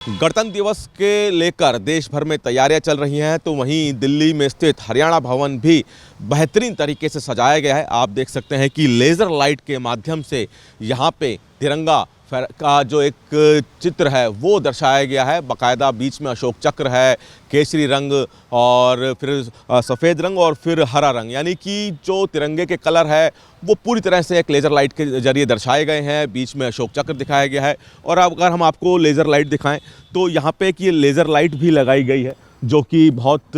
गणतंत्र दिवस के लेकर देश भर में तैयारियां चल रही हैं, तो वहीं दिल्ली में स्थित हरियाणा भवन भी बेहतरीन तरीके से सजाया गया है। आप देख सकते हैं कि लेज़र लाइट के माध्यम से यहाँ पे तिरंगा का जो एक चित्र है वो दर्शाया गया है। बाकायदा बीच में अशोक चक्र है, केसरी रंग और फिर सफ़ेद रंग और फिर हरा रंग, यानी कि जो तिरंगे के कलर है वो पूरी तरह से एक लेज़र लाइट के ज़रिए दर्शाए गए हैं। बीच में अशोक चक्र दिखाया गया है। और अब अगर हम आपको लेज़र लाइट दिखाएं तो यहाँ पे एक ये लेज़र लाइट भी लगाई गई है, जो कि बहुत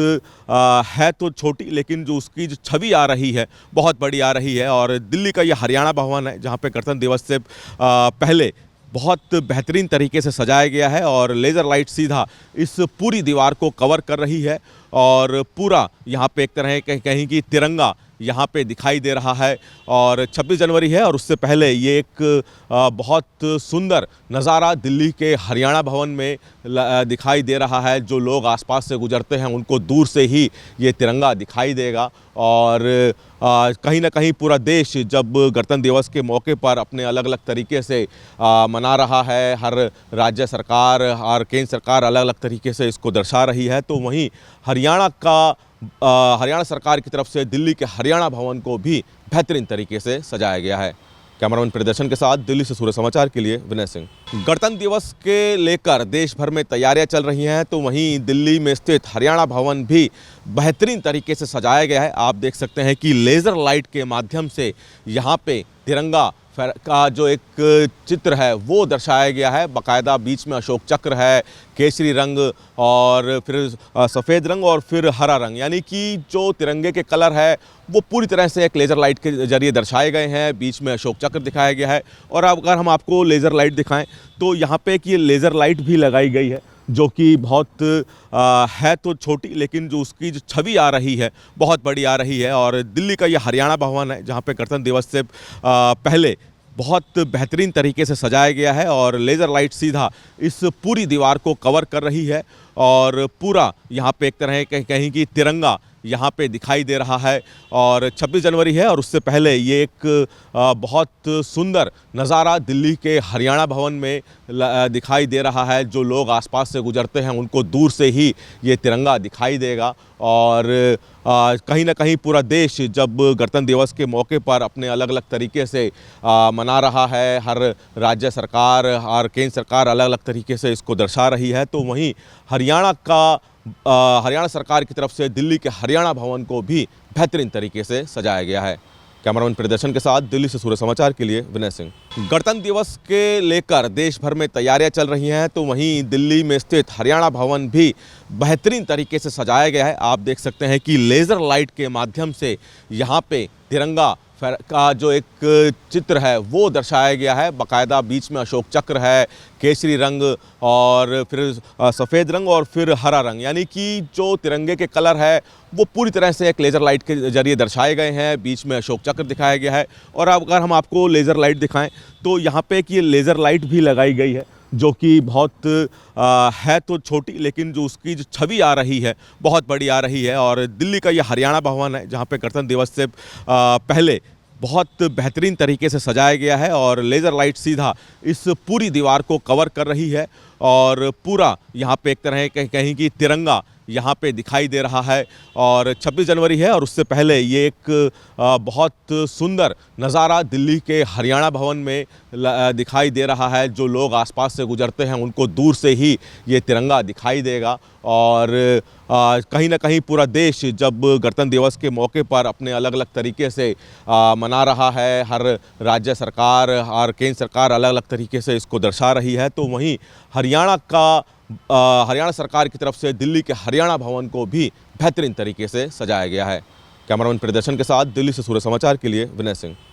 है तो छोटी, लेकिन जो उसकी जो छवि आ रही है बहुत बड़ी आ रही है। और दिल्ली का ये हरियाणा भवन है, जहाँ पे गणतंत्र दिवस से पहले बहुत बेहतरीन तरीके से सजाया गया है और लेज़र लाइट सीधा इस पूरी दीवार को कवर कर रही है। और पूरा यहाँ पे एक तरह कहीं कि तिरंगा यहाँ पे दिखाई दे रहा है। और 26 जनवरी है और उससे पहले ये एक बहुत सुंदर नज़ारा दिल्ली के हरियाणा भवन में दिखाई दे रहा है। जो लोग आसपास से गुजरते हैं उनको दूर से ही ये तिरंगा दिखाई देगा। और कहीं ना कहीं पूरा देश जब गणतंत्र दिवस के मौके पर अपने अलग अलग तरीके से मना रहा है, हर राज्य सरकार और केंद्र सरकार अलग अलग तरीके से इसको दर्शा रही है, तो वहीं हरियाणा सरकार की तरफ से दिल्ली के हरियाणा भवन को भी बेहतरीन तरीके से सजाया गया है। कैमरामैन प्रदर्शन के साथ दिल्ली से सूर्य समाचार के लिए विनय सिंह। गणतंत्र दिवस के लेकर देश भर में तैयारियां चल रही हैं, तो वहीं दिल्ली में स्थित हरियाणा भवन भी बेहतरीन तरीके से सजाया गया है। आप देख सकते हैं कि लेज़र लाइट के माध्यम से यहाँ पे तिरंगा का जो एक चित्र है वो दर्शाया गया है। बाकायदा बीच में अशोक चक्र है, केसरी रंग और फिर सफ़ेद रंग और फिर हरा रंग, यानी कि जो तिरंगे के कलर है वो पूरी तरह से एक लेज़र लाइट के ज़रिए दर्शाए गए हैं। बीच में अशोक चक्र दिखाया गया है। और अब अगर हम आपको लेज़र लाइट दिखाएं तो यहाँ पे एक ये लेज़र लाइट भी लगाई गई है, जो कि बहुत है तो छोटी, लेकिन जो उसकी जो छवि आ रही है बहुत बड़ी आ रही है। और दिल्ली का ये हरियाणा भवन है, जहाँ पे गणतंत्र दिवस से पहले बहुत बेहतरीन तरीके से सजाया गया है और लेज़र लाइट सीधा इस पूरी दीवार को कवर कर रही है। और पूरा यहाँ पे एक तरह कहीं कि तिरंगा यहाँ पे दिखाई दे रहा है। और 26 जनवरी है और उससे पहले ये एक बहुत सुंदर नज़ारा दिल्ली के हरियाणा भवन में दिखाई दे रहा है। जो लोग आसपास से गुजरते हैं उनको दूर से ही ये तिरंगा दिखाई देगा। और कहीं ना कहीं पूरा देश जब गणतंत्र दिवस के मौके पर अपने अलग अलग तरीके से मना रहा है, हर राज्य सरकार और केंद्र सरकार अलग अलग तरीके से इसको दर्शा रही है, तो वहीं हरियाणा सरकार की तरफ से दिल्ली के हरियाणा भवन को भी बेहतरीन तरीके से सजाया गया है। कैमरामैन प्रदर्शन के साथ दिल्ली से सूर्य समाचार के लिए विनय सिंह। गणतंत्र दिवस के लेकर देश भर में तैयारियां चल रही हैं, तो वहीं दिल्ली में स्थित हरियाणा भवन भी बेहतरीन तरीके से सजाया गया है। आप देख सकते हैं कि लेज़र लाइट के माध्यम से यहाँ पे तिरंगा का जो एक चित्र है वो दर्शाया गया है। बाकायदा बीच में अशोक चक्र है, केसरी रंग और फिर सफ़ेद रंग और फिर हरा रंग, यानी कि जो तिरंगे के कलर है वो पूरी तरह से एक लेज़र लाइट के ज़रिए दर्शाए गए हैं। बीच में अशोक चक्र दिखाया गया है। और अब अगर हम आपको लेज़र लाइट दिखाएं तो यहाँ पे एक ये लेज़र लाइट भी लगाई गई है, जो कि बहुत है तो छोटी, लेकिन जो उसकी जो छवि आ रही है बहुत बड़ी आ रही है। और दिल्ली का ये हरियाणा भवन है, जहाँ पे गणतंत्र दिवस से पहले बहुत बेहतरीन तरीके से सजाया गया है और लेज़र लाइट सीधा इस पूरी दीवार को कवर कर रही है। और पूरा यहाँ पे एक तरह कहीं कि तिरंगा यहाँ पे दिखाई दे रहा है। और 26 जनवरी है और उससे पहले ये एक बहुत सुंदर नज़ारा दिल्ली के हरियाणा भवन में दिखाई दे रहा है। जो लोग आसपास से गुजरते हैं उनको दूर से ही ये तिरंगा दिखाई देगा। और कहीं ना कहीं पूरा देश जब गणतंत्र दिवस के मौके पर अपने अलग अलग तरीके से मना रहा है, हर राज्य सरकार और केंद्र सरकार अलग अलग तरीके से इसको दर्शा रही है, तो वहीं हरियाणा सरकार की तरफ से दिल्ली के हरियाणा भवन को भी बेहतरीन तरीके से सजाया गया है। कैमरामैन प्रदर्शन के साथ दिल्ली से सूर्य समाचार के लिए विनय सिंह।